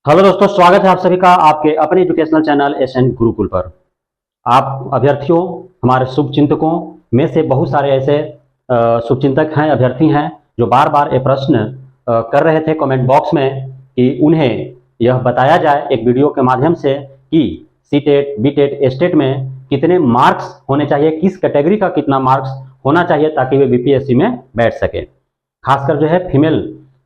Hello दोस्तों, स्वागत है आप सभी का आपके अपने एजुकेशनल चैनल एसएन गुरुकुल पर। आप अभ्यर्थियों, हमारे शुभचिंतकों में से बहुत सारे ऐसे शुभचिंतक हैं, अभ्यर्थी हैं जो बार बार ये प्रश्न कर रहे थे कमेंट बॉक्स में कि उन्हें यह बताया जाए एक वीडियो के माध्यम से कि CTET, BTET, STET में कितने मार्क्स होने चाहिए, किस कैटेगरी का कितना मार्क्स होना चाहिए ताकि वे बीपीएससी में बैठ सके। खासकर जो है फीमेल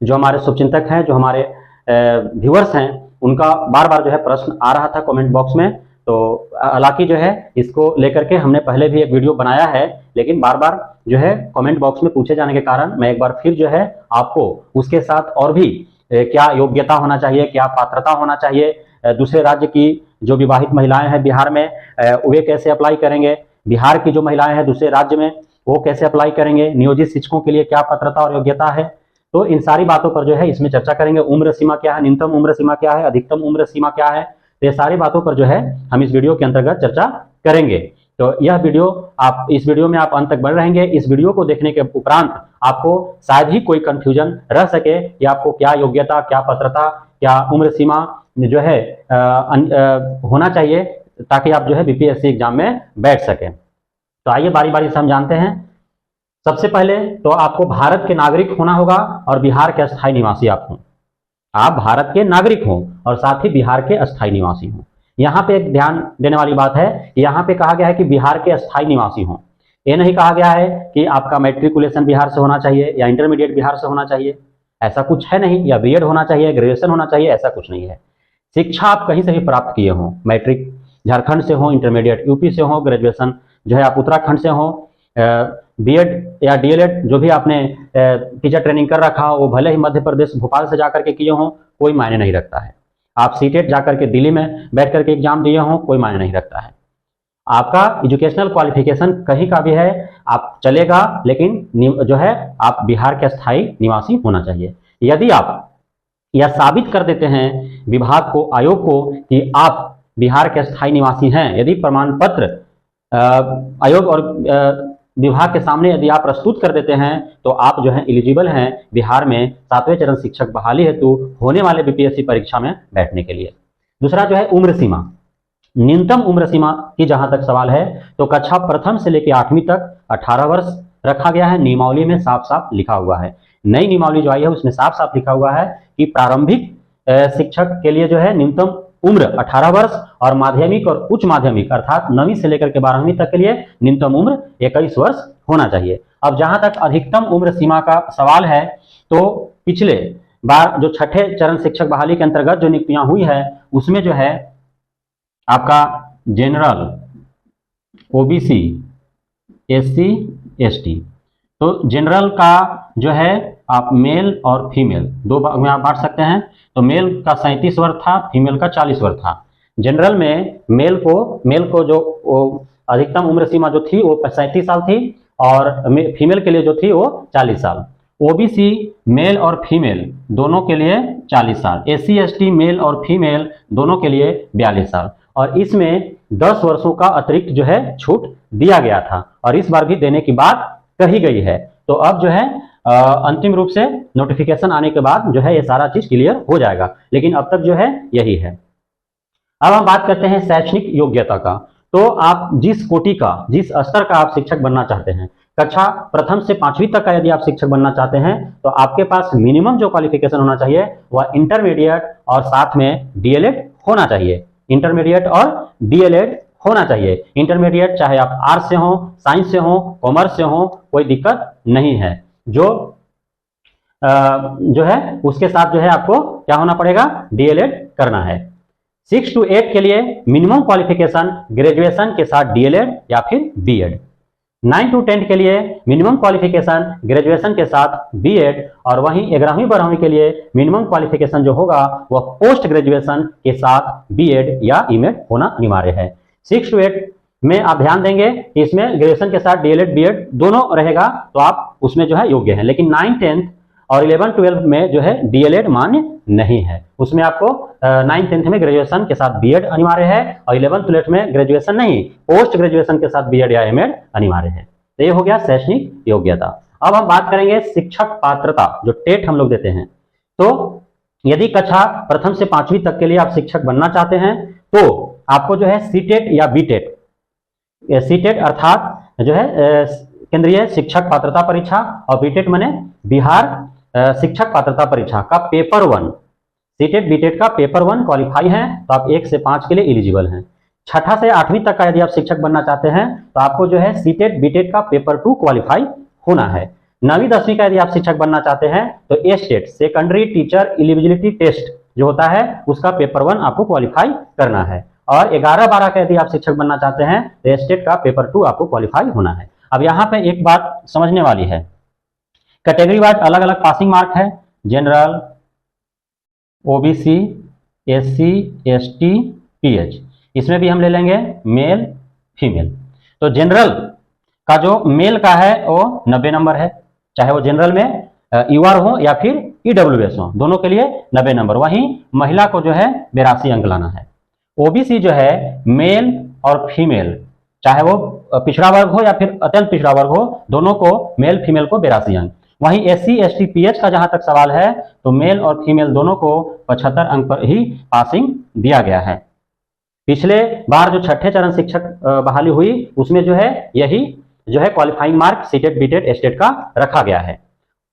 जो हमारे शुभचिंतक हैं, जो हमारे व्यूअर्स हैं, उनका बार बार जो है प्रश्न आ रहा था कमेंट बॉक्स में। तो हालांकि जो है इसको लेकर के हमने पहले भी एक वीडियो बनाया है, लेकिन बार बार जो है कमेंट बॉक्स में पूछे जाने के कारण मैं एक बार फिर जो है आपको उसके साथ और भी क्या योग्यता होना चाहिए, क्या पात्रता होना चाहिए, दूसरे राज्य की जो विवाहित महिलाएं हैं बिहार में वे कैसे अप्लाई करेंगे, बिहार की जो महिलाएं हैं दूसरे राज्य में वो कैसे अप्लाई करेंगे, नियोजित शिक्षकों के लिए क्या पात्रता और योग्यता है। तो इन सारी बातों पर जो है इसमें चर्चा करेंगे। उम्र सीमा क्या है, न्यूनतम उम्र सीमा क्या है, अधिकतम उम्र सीमा क्या है, तो ये सारी बातों पर जो है हम इस वीडियो के अंतर्गत चर्चा करेंगे। तो यह वीडियो, आप इस वीडियो में आप अंत तक बने रहेंगे। इस वीडियो को देखने के उपरांत आपको शायद ही कोई कंफ्यूजन रह सके कि आपको क्या योग्यता, क्या पात्रता, क्या उम्र सीमा जो है होना चाहिए ताकि आप जो है बीपीएससी एग्जाम में बैठ सके। तो आइए बारी बारी से हम जानते हैं। सबसे पहले तो आपको भारत के नागरिक होना होगा और बिहार के अस्थायी निवासी आप हों। आप भारत के नागरिक हों और साथ ही बिहार के अस्थायी निवासी हों। यहाँ पे एक ध्यान देने वाली बात है, यहाँ पे कहा गया है कि बिहार के अस्थायी निवासी हों। ये नहीं कहा गया है कि आपका मैट्रिकुलेशन बिहार से होना चाहिए या इंटरमीडिएट बिहार से होना चाहिए, ऐसा कुछ है नहीं, या बीएड होना चाहिए, ग्रेजुएशन होना चाहिए, ऐसा कुछ नहीं है। शिक्षा आप कहीं से भी प्राप्त किए हों, मैट्रिक झारखंड से हो, इंटरमीडिएट यूपी से हो, ग्रेजुएशन जो है आप उत्तराखंड से हो, बीएड या डीएलएड जो भी आपने टीचर ट्रेनिंग कर रखा हो वो भले ही मध्य प्रदेश भोपाल से जाकर के किए हों, कोई मायने नहीं रखता है। आप सीटेट जाकर के दिल्ली में बैठ करके एग्जाम दिए हों, कोई मायने नहीं रखता है। आपका एजुकेशनल क्वालिफिकेशन कहीं का भी है आप चलेगा, लेकिन जो है आप बिहार के स्थायी निवासी होना चाहिए। यदि आप यह साबित कर देते हैं विभाग को, आयोग को कि आप बिहार के स्थायी निवासी हैं, यदि प्रमाण पत्र आयोग और विभाग के सामने यदि आप प्रस्तुत कर देते हैं तो आप जो है एलिजिबल हैं बिहार में 7वें चरण शिक्षक बहाली हेतु होने वाले बीपीएससी परीक्षा में बैठने के लिए। दूसरा जो है उम्र सीमा, न्यूनतम उम्र सीमा की जहां तक सवाल है तो कक्षा प्रथम से लेकर 8वीं तक 18 वर्ष रखा गया है। नियमावली में साफ साफ लिखा हुआ है, नई नियमावली जो आई है उसमें साफ साफ लिखा हुआ है कि प्रारंभिक शिक्षक के लिए जो है न्यूनतम उम्र 18 वर्ष और माध्यमिक और उच्च माध्यमिक अर्थात 9वीं से लेकर के 12वीं तक के लिए न्यूनतम उम्र 21 वर्ष होना चाहिए। अब जहां तक अधिकतम उम्र सीमा का सवाल है तो पिछले बार जो 6ठे चरण शिक्षक बहाली के अंतर्गत जो नियुक्तियां हुई है उसमें जो है आपका जनरल, ओबीसी, एससी, एसटी, तो जनरल का जो है आप मेल और फीमेल दो भाग में आप बांट सकते हैं। तो मेल का 37 वर्ष था, फीमेल का 40 वर्ष था। जनरल में मेल को जो अधिकतम उम्र सीमा जो थी वो 37 साल थी और फीमेल के लिए जो थी वो 40 साल। ओबीसी मेल और फीमेल दोनों के लिए 40 साल, एससी एसटी मेल और फीमेल दोनों के लिए 42 साल, और इसमें 10 वर्षों का अतिरिक्त जो है छूट दिया गया था और इस बार भी देने की बात कही गई है। तो अब जो है अंतिम रूप से नोटिफिकेशन आने के बाद जो है ये सारा चीज क्लियर हो जाएगा, लेकिन अब तक जो है यही है। अब हम बात करते हैं शैक्षणिक योग्यता का। तो आप जिस कोटि का, जिस स्तर का आप शिक्षक बनना चाहते हैं, कक्षा प्रथम से 5वीं तक का यदि आप शिक्षक बनना चाहते हैं तो आपके पास मिनिमम जो क्वालिफिकेशन होना चाहिए वह इंटरमीडिएट और साथ में डीएलएड होना चाहिए। इंटरमीडिएट और डीएलएड होना चाहिए। इंटरमीडिएट चाहे आप आर्ट्स से हो, साइंस से हो, कॉमर्स से हो, कोई दिक्कत नहीं है। जो है उसके साथ जो है आपको क्या होना पड़ेगा, डीएलएड करना है। 6 to 8 के लिए मिनिमम क्वालिफिकेशन ग्रेजुएशन के साथ डीएलएड या फिर बीएड। 9 to 10 के लिए मिनिमम क्वालिफिकेशन ग्रेजुएशन के साथ बीएड, और वहीं 11वीं 12वीं के लिए मिनिमम क्वालिफिकेशन जो होगा वह पोस्ट ग्रेजुएशन के साथ बीएड या ईमेड होना अनिवार्य है। 6 to 8 में आप ध्यान देंगे कि इसमें ग्रेजुएशन के साथ डीएलएड बीएड दोनों रहेगा तो आप उसमें जो है योग्य हैं, लेकिन 9, 10 और 11, 12 में जो है डीएलएड मान्य नहीं है। उसमें आपको 9, 10 में ग्रेजुएशन के साथ बीएड अनिवार्य है और 11, 12 में ग्रेजुएशन नहीं, पोस्ट ग्रेजुएशन के साथ बीएड या एमएड अनिवार्य है। तो ये हो गया शैक्षणिक योग्यता। अब हम बात करेंगे शिक्षक पात्रता, जो टेट हम लोग देते हैं। तो यदि कक्षा प्रथम से 5वीं तक के लिए आप शिक्षक बनना चाहते हैं तो आपको जो है सीटेट या बीटेट, सीटेट अर्थात जो है केंद्रीय शिक्षक पात्रता परीक्षा, और बीटेट माने बिहार शिक्षक पात्रता परीक्षा का पेपर 1, सीटेट बीटेट का पेपर 1 क्वालिफाई है तो आप 1 से 5 के लिए एलिजिबल हैं। छठा से 8वीं तक का यदि आप शिक्षक बनना चाहते हैं तो आपको जो है सीटेट बीटेट का पेपर 2 क्वालिफाई होना है। 9वीं 10वीं का यदि आप शिक्षक बनना चाहते हैं तो state secondary teacher eligibility test जो होता है उसका पेपर 1 आपको क्वालिफाई करना है। और 11 12 का यदि आप शिक्षक बनना चाहते हैं तो एस्टेट का पेपर 2 आपको क्वालिफाई होना है। अब यहाँ पे एक बात समझने वाली है, कैटेगरी वाइज अलग अलग पासिंग मार्क है, general, OBC, SC, ST, pH, इसमें भी हम ले लेंगे मेल फीमेल। तो जनरल का जो मेल का है वो 90 नंबर है, चाहे वो जनरल में यूआर हो या फिर ईडब्ल्यूएस हो, दोनों के लिए 90 नंबर। वहीं महिला को जो है 82 अंक लाना है। ओबीसी जो है मेल और फीमेल, चाहे वो पिछड़ा वर्ग हो या फिर अत्यंत पिछड़ा वर्ग हो, दोनों को मेल फीमेल को 82 अंक। वहीं एससी एसटी पीएच का जहां तक सवाल है तो मेल और फीमेल दोनों को 75 अंक पर ही पासिंग दिया गया है। पिछले बार जो छठे चरण शिक्षक बहाली हुई उसमें जो है यही जो है क्वालिफाइंग मार्क सीटेट बीटेट एस्टेट का रखा गया है।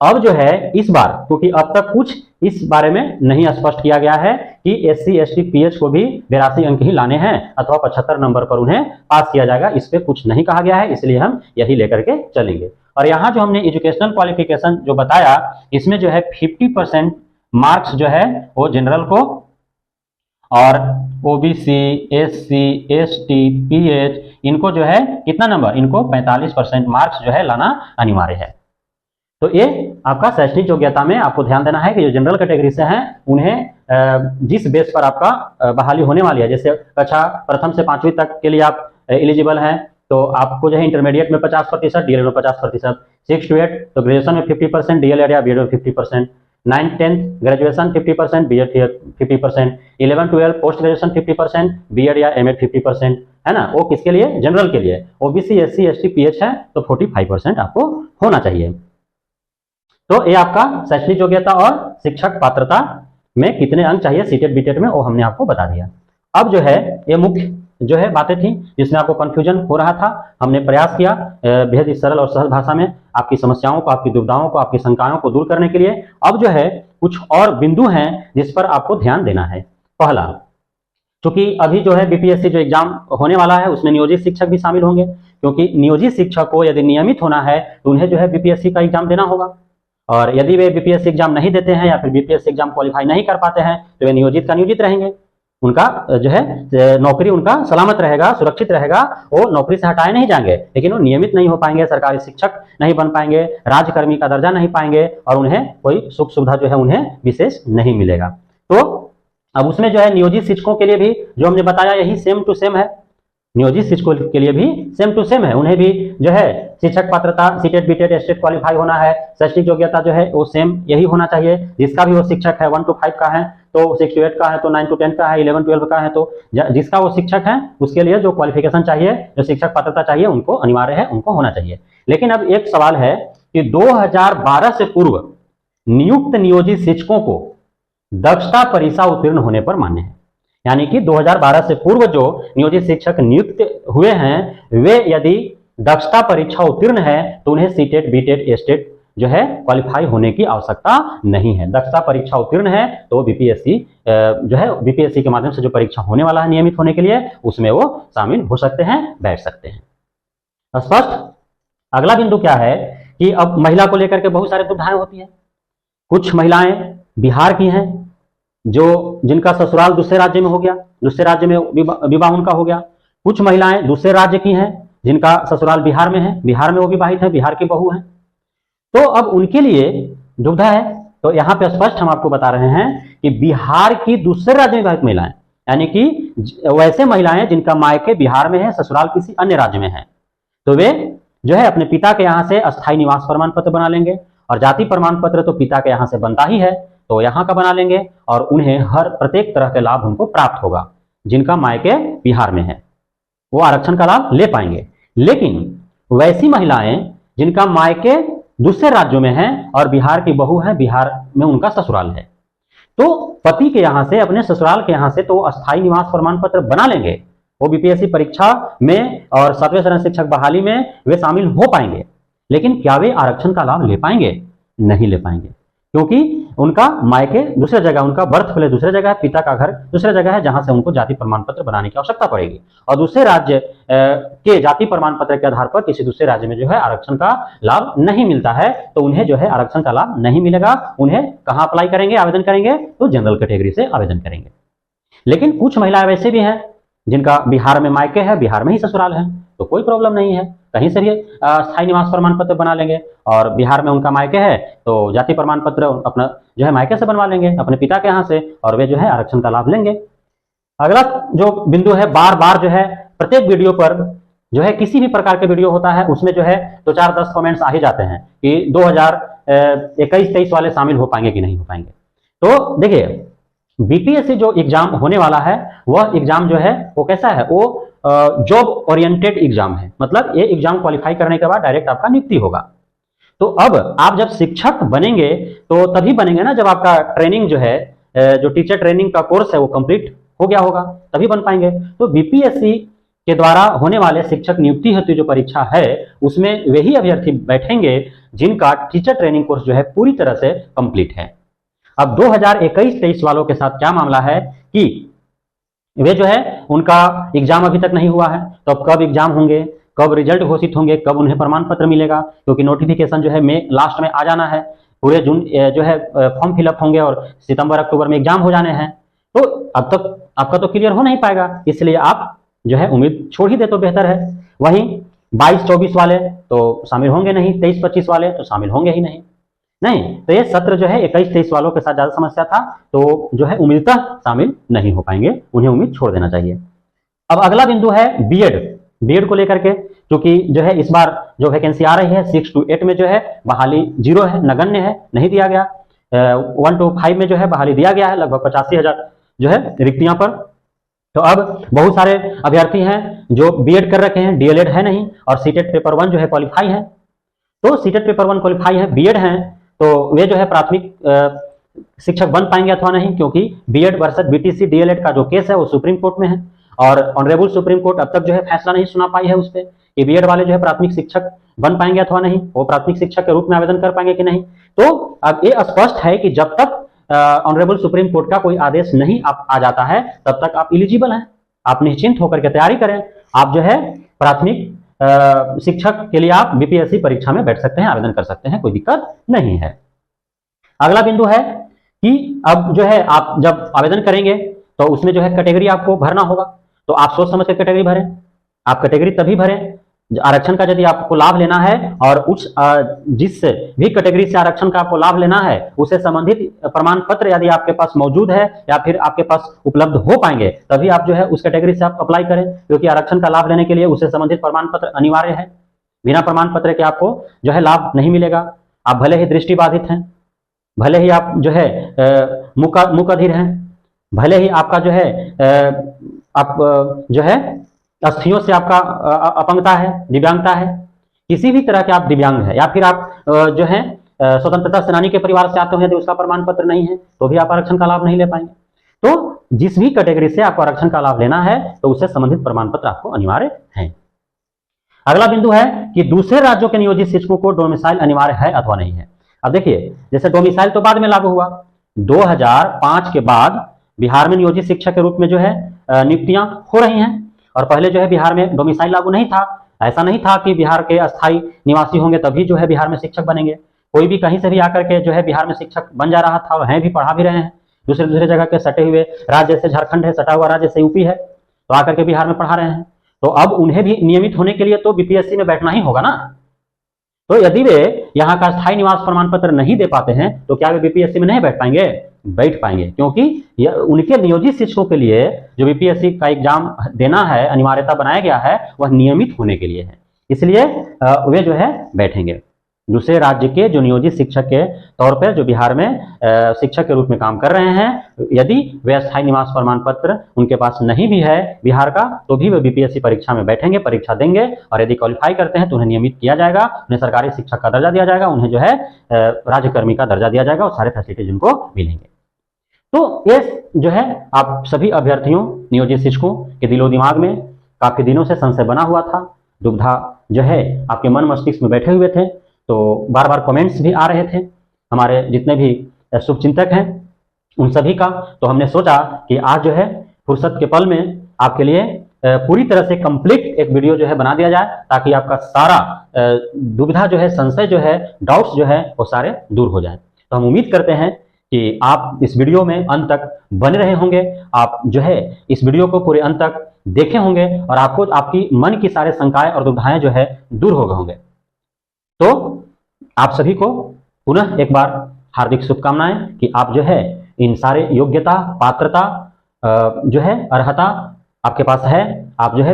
अब जो है इस बार, क्योंकि अब तक कुछ इस बारे में नहीं स्पष्ट किया गया है कि एससी एसटी पीएच को भी 82 अंक ही लाने हैं अथवा 75 नंबर पर उन्हें पास किया जाएगा, इस पे कुछ नहीं कहा गया है, इसलिए हम यही लेकर के चलेंगे। और यहाँ जो हमने एजुकेशनल क्वालिफिकेशन जो बताया इसमें जो है 50% मार्क्स जो है वो जनरल को, और ओबीसी, एससी, एसटी, पीएच इनको जो है कितना नंबर, इनको 45% मार्क्स जो है लाना अनिवार्य है। तो ये आपका शैक्षणिक योग्यता में आपको ध्यान देना है कि जो जनरल कैटेगरी से हैं उन्हें जिस बेस पर आपका बहाली होने वाली है, जैसे कक्षा प्रथम से 5वीं तक के लिए आप एलिजिबल हैं तो आपको जो है इंटरमीडिएट में 50%, डीएलएड में 50%, 6 to 8 तो ग्रेजुएशन में 50%, डीएलएड या बीएड में 50%, 9th 10th graduation 50%, BEd 50%, 11 12 post graduation 50%, BEd या एमएड 50%, है ना, वो किसके लिए, जनरल के लिए। ओबीसी एससी एसटी पीएच है तो 45% आपको होना चाहिए। तो ये आपका शैक्षणिक योग्यता और शिक्षक पात्रता में कितने अंक चाहिए सीटेट बीटेट में वो हमने आपको बता दिया। अब जो है ये मुख्य जो है बातें थी जिसमें आपको कंफ्यूजन हो रहा था, हमने प्रयास किया बेहद ही सरल और सहज भाषा में आपकी समस्याओं को, आपकी दुविधाओं को, आपकी शंकाओं को दूर करने के लिए। अब जो है कुछ और बिंदु हैं जिस पर आपको ध्यान देना है। पहला, क्योंकि अभी जो है बीपीएससी जो एग्जाम होने वाला है उसमें नियोजित शिक्षक भी शामिल होंगे, क्योंकि नियोजित शिक्षक को यदि नियमित होना है तो उन्हें जो है बीपीएससी का एग्जाम देना होगा, और यदि वे बीपीएससी एग्जाम नहीं देते हैं या फिर बीपीएससी एग्जाम क्वालिफाई नहीं कर पाते हैं तो वे नियोजित का नियोजित रहेंगे, उनका जो है नौकरी उनका सलामत रहेगा, सुरक्षित रहेगा, वो नौकरी से हटाए नहीं जाएंगे, लेकिन वो नियमित नहीं हो पाएंगे, सरकारी शिक्षक नहीं बन पाएंगे, राज्यकर्मी का दर्जा नहीं पाएंगे और उन्हें कोई सुख सुविधा जो है उन्हें विशेष नहीं मिलेगा। तो अब उसमें जो है नियोजित शिक्षकों के लिए भी जो हमने बताया यही सेम टू सेम है, नियोजित शिक्षकों के लिए भी सेम टू सेम है, उन्हें भी जो है शिक्षक पात्रता सीटेट बीटेट एस्टेट क्वालिफाई होना है, शैक्षणिक योग्यता जो है वो सेम यही होना चाहिए। जिसका भी वो शिक्षक है 1 to 5 का है तो 6 to 8 का है तो 9 to 10 का है, 11 12 का है, तो जिसका वो शिक्षक है उसके लिए जो क्वालिफिकेशन चाहिए, जो शिक्षक पात्रता चाहिए उनको अनिवार्य है, उनको होना चाहिए। लेकिन अब एक सवाल है कि 2012 से पूर्व नियुक्त नियोजित शिक्षकों को दक्षता परीक्षा उत्तीर्ण होने पर मान्य है, यानी कि 2012 से पूर्व जो नियोजित शिक्षक नियुक्त हुए हैं वे यदि दक्षता परीक्षा उत्तीर्ण है तो उन्हें सीटेट बीटेट एस्टेट जो है क्वालिफाई होने की आवश्यकता नहीं है। दक्षता परीक्षा उत्तीर्ण है तो बीपीएससी जो है बीपीएससी के माध्यम से जो परीक्षा होने वाला है नियमित होने के लिए उसमें वो शामिल हो सकते हैं, बैठ सकते हैं। स्पष्ट। अगला बिंदु क्या है कि अब महिला को लेकर के बहुत सारी दुविधाएं होती है। कुछ महिलाएं बिहार की हैं जो जिनका ससुराल दूसरे राज्य में हो गया, दूसरे राज्य में विवाह उनका हो गया। कुछ महिलाएं दूसरे राज्य की हैं जिनका ससुराल बिहार में है, बिहार में वो विवाहित है, बिहार की बहू है, तो अब उनके लिए दुविधा है। तो यहाँ पे स्पष्ट हम आपको बता रहे हैं कि बिहार की दूसरे राज्य में विवाहित महिलाएं, यानी कि वैसे महिलाएं जिनका मायके बिहार में है, ससुराल किसी अन्य राज्य में है, तो वे जो है अपने पिता के यहाँ से अस्थायी निवास प्रमाण पत्र बना लेंगे, और जाति प्रमाण पत्र तो पिता के यहाँ से बनता ही है तो यहाँ का बना लेंगे, और उन्हें हर प्रत्येक तरह के लाभ उनको प्राप्त होगा। जिनका मायके बिहार में है वो आरक्षण का लाभ ले पाएंगे। लेकिन वैसी महिलाएं जिनका मायके दूसरे राज्यों में है और बिहार की बहू है, बिहार में उनका ससुराल है, तो पति के यहाँ से, अपने ससुराल के यहाँ से तो अस्थायी निवास प्रमाण पत्र बना लेंगे, वो बीपीएससी परीक्षा में और 7वें चरण शिक्षक बहाली में वे शामिल हो पाएंगे। लेकिन क्या वे आरक्षण का लाभ ले पाएंगे? नहीं ले पाएंगे, क्योंकि उनका मायके दूसरे जगह, उनका बर्थ प्लेस दूसरे जगह है, पिता का घर दूसरे जगह है, जहां से उनको जाति प्रमाण पत्र बनाने की आवश्यकता पड़ेगी। और दूसरे राज्य के जाति प्रमाण पत्र के आधार पर किसी दूसरे राज्य में जो है आरक्षण का लाभ नहीं मिलता है, तो उन्हें जो है आरक्षण का लाभ नहीं मिलेगा। उन्हें कहां अप्लाई करेंगे, आवेदन करेंगे? तो जनरल कैटेगरी से आवेदन करेंगे। लेकिन कुछ महिलाएं वैसे भी हैं जिनका बिहार में मायके है, बिहार में ही ससुराल है, तो कोई प्रॉब्लम नहीं है, कहीं से भी स्थायी निवास प्रमाण पत्र बना लेंगे। और बिहार में उनका मायके है तो जाति प्रमाण पत्र अपना जो है मायके से बनवा लेंगे, अपने पिता के यहाँ से, और वे जो है आरक्षण का लाभ लेंगे। अगला जो बिंदु है, बार बार जो है प्रत्येक वीडियो पर जो है, किसी भी प्रकार के वीडियो होता है उसमें जो है 2-4-10 कमेंट्स आ ही जाते हैं कि 2021-23 वाले शामिल हो पाएंगे कि नहीं हो पाएंगे। तो देखिए, बीपीएससी जो एग्जाम होने वाला है वह एग्जाम जो है वो कैसा है, वो जॉब ओरिएंटेड एग्जाम है। मतलब ये एग्जाम क्वालिफाई करने के बाद डायरेक्ट आपका नियुक्ति होगा। तो अब आप जब शिक्षक बनेंगे तो तभी बनेंगे ना जब आपका ट्रेनिंग जो है, जो टीचर ट्रेनिंग का कोर्स है वो कंप्लीट हो गया होगा, तभी बन पाएंगे। तो बीपीएससी के द्वारा होने वाले शिक्षक नियुक्ति हेतु जो परीक्षा है उसमें वही अभ्यर्थी बैठेंगे जिनका टीचर ट्रेनिंग कोर्स जो है पूरी तरह से कंप्लीट है। अब 2021-23 वालों के साथ क्या मामला है कि वे जो है उनका एग्जाम अभी तक नहीं हुआ है, तो अब कब एग्जाम होंगे, कब रिजल्ट घोषित होंगे, कब उन्हें प्रमाण पत्र मिलेगा, क्योंकि नोटिफिकेशन जो है मई लास्ट में आ जाना है, पूरे जून जो है फॉर्म फिलअप होंगे और सितंबर अक्टूबर में एग्जाम हो जाने हैं। तो अब तक आपका तो क्लियर हो नहीं पाएगा, इसलिए आप जो है उम्मीद छोड़ ही दे तो बेहतर है। वहीं 22-24 वाले तो शामिल होंगे नहीं, 23-25 वाले तो शामिल होंगे ही नहीं। तो ये सत्र जो है 21-23 वालों के साथ ज्यादा समस्या था, तो जो है उम्मीदतः शामिल नहीं हो पाएंगे, उन्हें उम्मीद छोड़ देना चाहिए। अब अगला बिंदु है बीएड को लेकर के, क्योंकि जो है इस बार जो वैकेंसी आ रही है 6 to 8 में जो है बहाली 0 है, नगण्य है, नहीं दिया गया। 1 to 5 में जो है बहाली दिया गया है, लगभग 85,000 जो है रिक्तियां पर। तो अब बहुत सारे अभ्यर्थी हैं जो बीएड कर रखे हैं, डीएलएड है नहीं, और सीटेट पेपर 1 जो है क्वालिफाई है। तो सीटेट पेपर 1 क्वालिफाई है, बीएड है, तो वे जो है प्राथमिक शिक्षक बन पाएंगे अथवा नहीं, क्योंकि बीएड वर्सेस बीटीसी डीएलएड का जो केस है वो सुप्रीम कोर्ट में है, और ऑनरेबल सुप्रीम कोर्ट अब तक जो है फैसला नहीं सुना पाई है उस पर कि बीएड वाले जो है प्राथमिक शिक्षक बन पाएंगे अथवा नहीं, वो प्राथमिक शिक्षक के रूप में आवेदन कर पाएंगे कि नहीं। तो अब ये स्पष्ट है कि जब तक ऑनरेबल सुप्रीम कोर्ट का कोई आदेश नहीं आ जाता है तब तक आप इलिजिबल हैं। आप निश्चिंत होकर के तैयारी करें, आप जो है प्राथमिक शिक्षक के लिए आप बीपीएससी परीक्षा में बैठ सकते हैं, आवेदन कर सकते हैं, कोई दिक्कत नहीं है। अगला बिंदु है कि अब जो है आप जब आवेदन करेंगे तो उसमें जो है कैटेगरी आपको भरना होगा, तो आप सोच समझ के कैटेगरी भरें। आप कैटेगरी तभी भरें, आरक्षण का यदि आपको लाभ लेना है और उस जिस भी कैटेगरी से आरक्षण का आपको लाभ लेना है उसे संबंधित प्रमाण पत्र यदि आपके पास मौजूद है या फिर आपके पास उपलब्ध हो पाएंगे, तभी आप जो है उस कैटेगरी से आप अप्लाई करें, क्योंकि आरक्षण का लाभ लेने के लिए उसे संबंधित प्रमाण पत्र अनिवार्य है। बिना प्रमाण पत्र के आपको जो है लाभ नहीं मिलेगा। आप भले ही दृष्टिबाधित हैं, भले ही आप जो है मूकाधीर हैं, भले ही आपका जो है आप जो है अस्थियों से आपका अपंगता है, दिव्यांगता है, किसी भी तरह के आप दिव्यांग है, या फिर आप जो है स्वतंत्रता सेनानी के परिवार से आते हैं, यदि उसका प्रमाण पत्र नहीं है तो भी आप आरक्षण का लाभ नहीं ले पाएंगे। तो जिस भी कैटेगरी से आपको आरक्षण का लाभ लेना है तो उससे संबंधित प्रमाण पत्र आपको अनिवार्य है। अगला बिंदु है कि दूसरे राज्यों के नियोजित शिक्षकों को डोमिसाइल अनिवार्य है अथवा नहीं है। अब देखिए, जैसे डोमिसाइल तो बाद में लागू हुआ, 2005 के बाद बिहार में नियोजित शिक्षक के रूप में जो है नियुक्तियां हो रही हैं, और पहले जो है बिहार में डोमिसाइल लागू नहीं था। ऐसा नहीं था कि बिहार के अस्थायी निवासी होंगे तभी जो है बिहार में शिक्षक बनेंगे। कोई भी कहीं से भी आकर के जो है बिहार में शिक्षक बन जा रहा था, और हैं भी, पढ़ा भी रहे हैं। दूसरे जगह के सटे हुए राज्य, जैसे झारखंड है, सटा हुआ राज्य जैसे यूपी है, तो आकर के बिहार में पढ़ा रहे हैं। तो अब उन्हें भी नियमित होने के लिए तो बीपीएससी में बैठना ही होगा ना। तो यदि वे यहाँ का स्थायी निवास प्रमाण पत्र नहीं दे पाते हैं तो क्या वे बीपीएससी में नहीं बैठ पाएंगे? बैठ पाएंगे, क्योंकि उनके नियोजित शिक्षकों के लिए जो बीपीएससी का एग्जाम देना है, अनिवार्यता बनाया गया है, वह नियमित होने के लिए है, इसलिए वे जो है बैठेंगे। दूसरे राज्य के जो नियोजित शिक्षक के तौर पर जो बिहार में शिक्षक के रूप में काम कर रहे हैं, यदि वे स्थायी निवास प्रमाण पत्र उनके पास नहीं भी है बिहार का, तो भी वे बीपीएससी परीक्षा में बैठेंगे, परीक्षा देंगे, और यदि क्वालिफाई करते हैं तो उन्हें नियमित किया जाएगा, उन्हें सरकारी शिक्षक का दर्जा दिया जाएगा, उन्हें जो है राज्यकर्मी का दर्जा दिया जाएगा, और सारे फैसिलिटीज उनको मिलेंगे। तो ये जो है आप सभी अभ्यर्थियों, नियोजित शिक्षकों के दिलो दिमाग में काफी दिनों से संशय बना हुआ था, दुविधा जो है आपके मन मस्तिष्क में बैठे हुए थे। तो बार बार कमेंट्स भी आ रहे थे हमारे जितने भी शुभचिंतक हैं उन सभी का। तो हमने सोचा कि आज जो है फुर्सत के पल में आपके लिए पूरी तरह से कंप्लीट एक वीडियो जो है बना दिया जाए, ताकि आपका सारा दुविधा जो है, संशय जो है, डाउट्स जो है वो सारे दूर हो जाए। तो हम उम्मीद करते हैं कि आप इस वीडियो में अंत तक बने रहे होंगे, आप जो है इस वीडियो को पूरे अंत तक देखे होंगे और आपको आपकी मन की सारे शंकाएं और दुविधाएं जो है दूर हो गए होंगे। तो आप सभी को पुनः एक बार हार्दिक शुभकामनाएं कि आप जो है इन सारे योग्यता, पात्रता, जो है अर्हता आपके पास है। आप जो है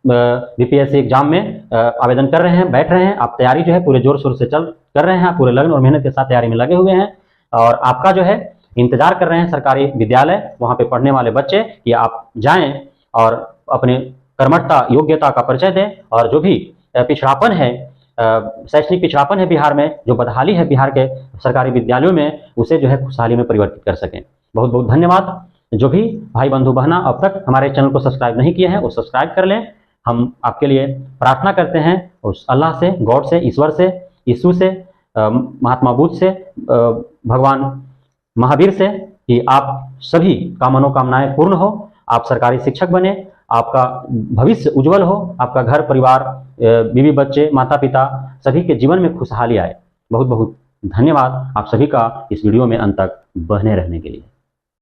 बीपीएससी एग्जाम में आवेदन कर रहे हैं, बैठ रहे हैं, आप तैयारी जो है पूरे जोर शोर से कर रहे हैं, पूरे लगन और मेहनत के साथ तैयारी में लगे हुए हैं। और आपका जो है इंतजार कर रहे हैं सरकारी विद्यालय, वहां पे पढ़ने वाले बच्चे, कि आप जाएं और अपने कर्मठता, योग्यता का परिचय दें और जो भी पिछड़ापन है, शैक्षणिक पिछड़ापन है बिहार में, जो बदहाली है बिहार के सरकारी विद्यालयों में, उसे जो है खुशहाली में परिवर्तित कर सकें। बहुत बहुत धन्यवाद। जो भी भाई बंधु बहना अब तक हमारे चैनल को सब्सक्राइब नहीं किए हैं वो सब्सक्राइब कर लें। हम आपके लिए प्रार्थना करते हैं उस अल्लाह से, गॉड से, ईश्वर से, यीशु से, महात्मा बुद्ध से, भगवान महावीर से, कि आप सभी का मनोकामनाएं पूर्ण हो, आप सरकारी शिक्षक बने, आपका भविष्य उज्जवल हो, आपका घर परिवार, बीवी बच्चे, माता पिता सभी के जीवन में खुशहाली आए। बहुत बहुत धन्यवाद आप सभी का इस वीडियो में अंत तक बने रहने के लिए।